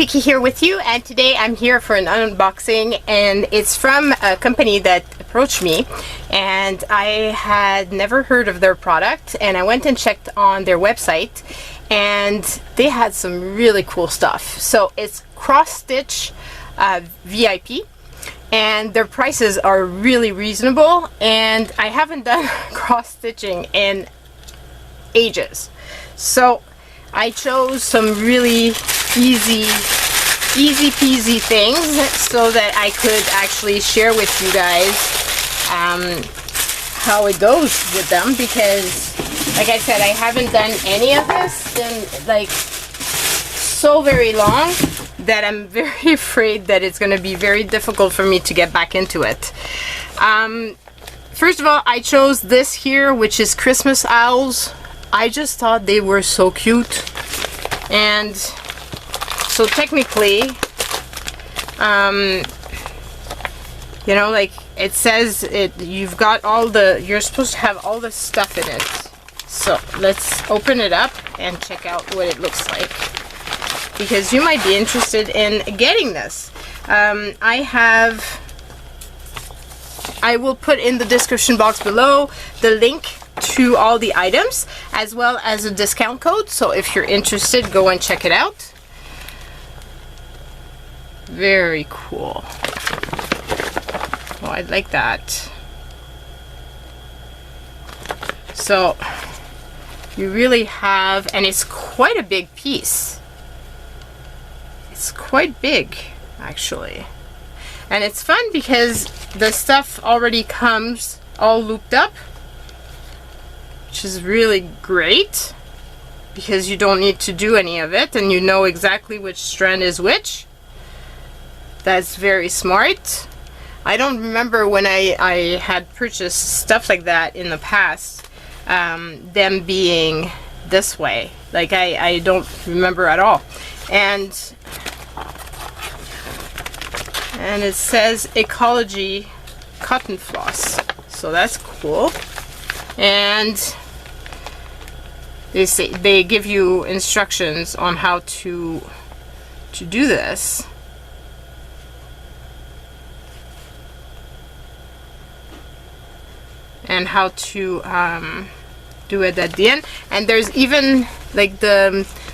Vicky here with you, and today I'm here for an unboxing, and it's from a company that approached me, and I had never heard of their product, and I went and checked on their website, and they had some really cool stuff. So it's Crossstitch VIP, and their prices are really reasonable, and I haven't done cross-stitching in ages. So I chose some really easy peasy things so that I could actually share with you guys how it goes with them, because like I said, I haven't done any of this in like so very long that I'm very afraid that it's going to be very difficult for me to get back into it. First of all, I chose this here, which is Christmas owls. I just thought they were so cute, and so technically, you know, like it says you've got all the, you're supposed to have all the stuff in it. So let's open it up and check out what it looks like, because you might be interested in getting this. I will put in the description box below the link to all the items, as well as a discount code, so if you're interested, go and check it out. Very cool. Oh, I like that. So you really have, and it's quite a big piece. It's quite big, actually. And it's fun because the stuff already comes all looped up, which is really great because you don't need to do any of it, and you know exactly which strand is which. That's very smart. I don't remember when I had purchased stuff like that in the past, them being this way. Like I don't remember at all. And it says Ecology Cotton Floss, so that's cool. And they give you instructions on how to do this. And how to do it at the end. And there's even like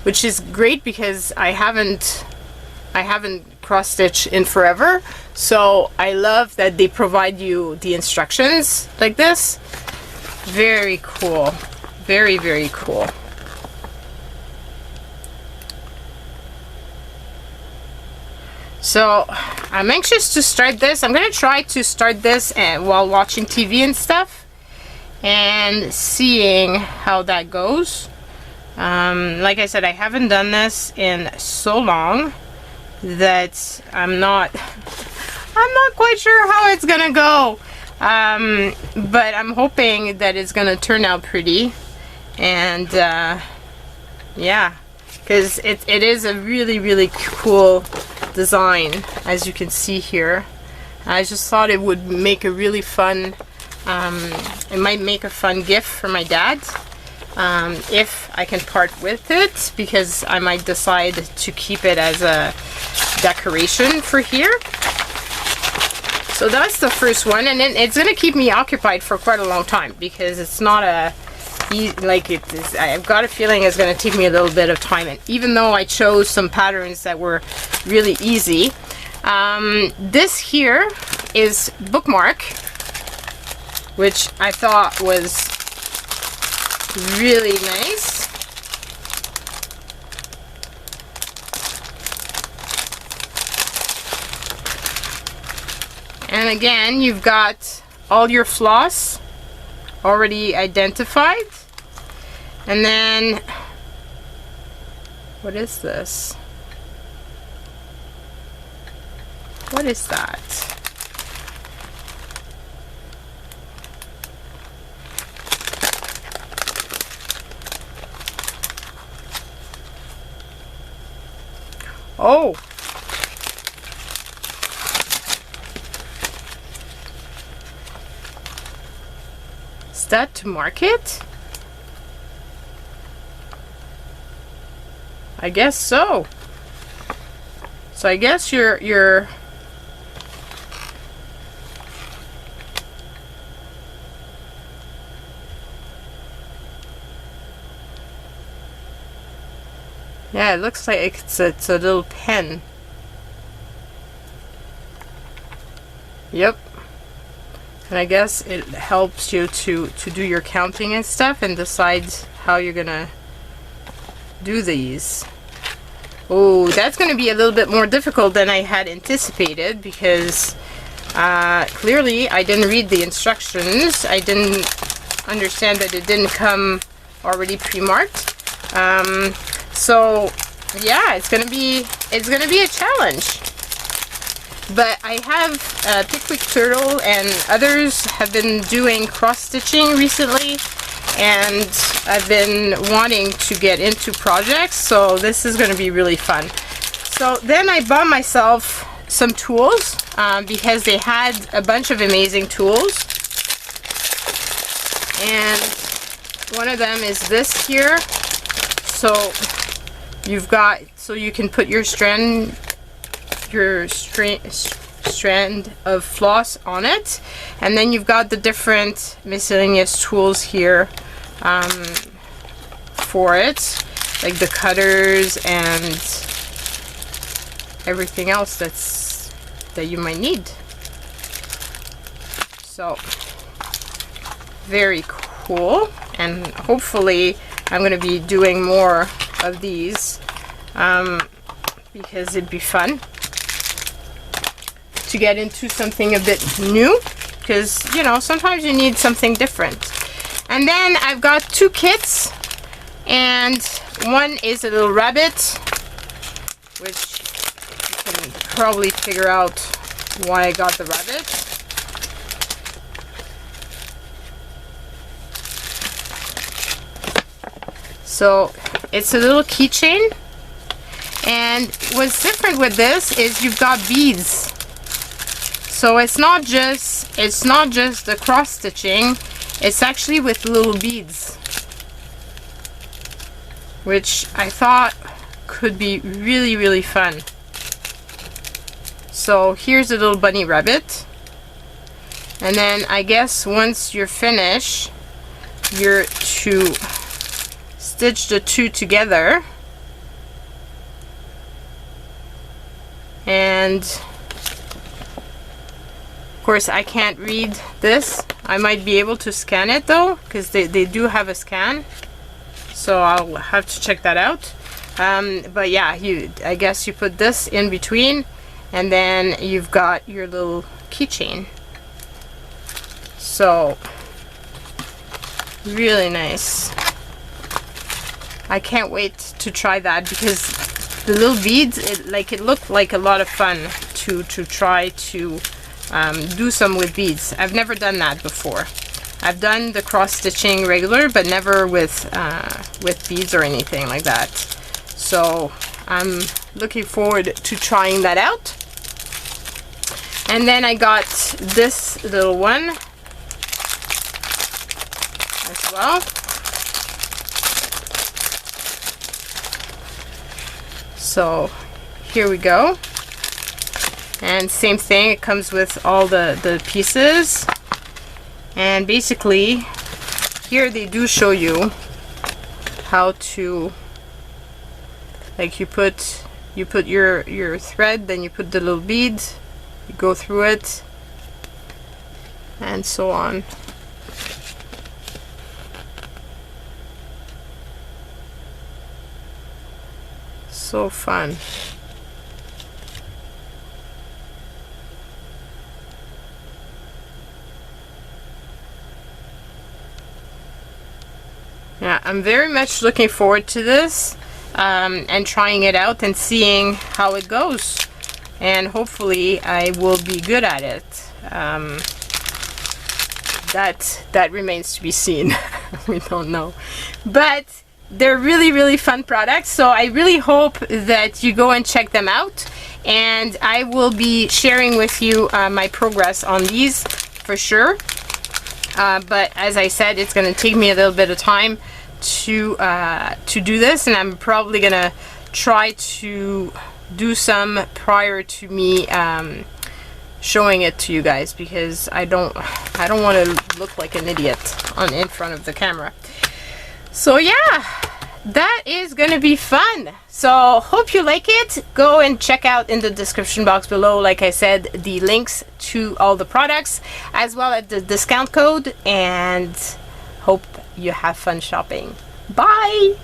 which is great because I haven't cross-stitched in forever, so I love that they provide you the instructions like this. Very cool. Very, very cool. So I'm anxious to start this. I'm gonna try to start this while watching TV and stuff, and seeing how that goes. Like I said, I haven't done this in so long that I'm not quite sure how it's gonna go. But I'm hoping that it's gonna turn out pretty, and yeah, because it is a really, really cool design, as you can see here. I just thought it would make a really fun, it might make a fun gift for my dad, if I can part with it, because I might decide to keep it as a decoration for here. So that's the first one, and then it's gonna keep me occupied for quite a long time, because it's not I've got a feeling it's gonna take me a little bit of time, and even though I chose some patterns that were really easy, this here is Bookmark, which I thought was really nice. And again, you've got all your floss already identified. And then, what is this? What is that? Oh! Is that to market? I guess so. So I guess your yeah, it looks like it's a little pen. Yep. And I guess it helps you to do your counting and stuff and decide how you're gonna do these. Oh, that's gonna be a little bit more difficult than I had anticipated, because clearly I didn't read the instructions. I didn't understand that it didn't come already pre-marked. So yeah, it's gonna be a challenge. But I have Pickwick Turtle and others have been doing cross-stitching recently, and I've been wanting to get into projects, so this is going to be really fun. So then I bought myself some tools because they had a bunch of amazing tools, and one of them is this here. So you've got, so you can put your strand of floss on it, and then you've got the different miscellaneous tools here for it, like the cutters and everything else that you might need. So very cool, and hopefully I'm going to be doing more of these because it'd be fun to get into something a bit new, because you know, sometimes you need something different. And then I've got two kits, and one is a little rabbit, which you can probably figure out why I got the rabbit. So it's a little keychain, and what's different with this is you've got beads. So it's not just the cross stitching, it's actually with little beads, which I thought could be really, really fun. So here's a little bunny rabbit, and then I guess once you're finished, you're to stitch the two together, and of course I can't read this. I might be able to scan it though, because they do have a scan, so I'll have to check that out. But yeah, I guess you put this in between, and then you've got your little keychain. So really nice. I can't wait to try that, because the little beads, it looked like a lot of fun to try to do some with beads. I've never done that before. I've done the cross stitching regular, but never with beads or anything like that. So I'm looking forward to trying that out. And then I got this little one as well. So here we go. And same thing, it comes with all the pieces, and basically here they do show you how to, like, you put your thread, then you put the little beads, you go through it, and so on. So fun. Yeah, I'm very much looking forward to this and trying it out and seeing how it goes, and hopefully I will be good at it. That remains to be seen. We don't know, but they're really, really fun products, so I really hope that you go and check them out, and I will be sharing with you my progress on these for sure. But as I said, it's going to take me a little bit of time to do this, and I'm probably going to try to do some prior to me showing it to you guys, because I don't want to look like an idiot in front of the camera. So yeah, that is gonna be fun. So hope you like it. Go and check out in the description box below, like I said, the links to all the products as well as the discount code, and hope you have fun shopping. Bye.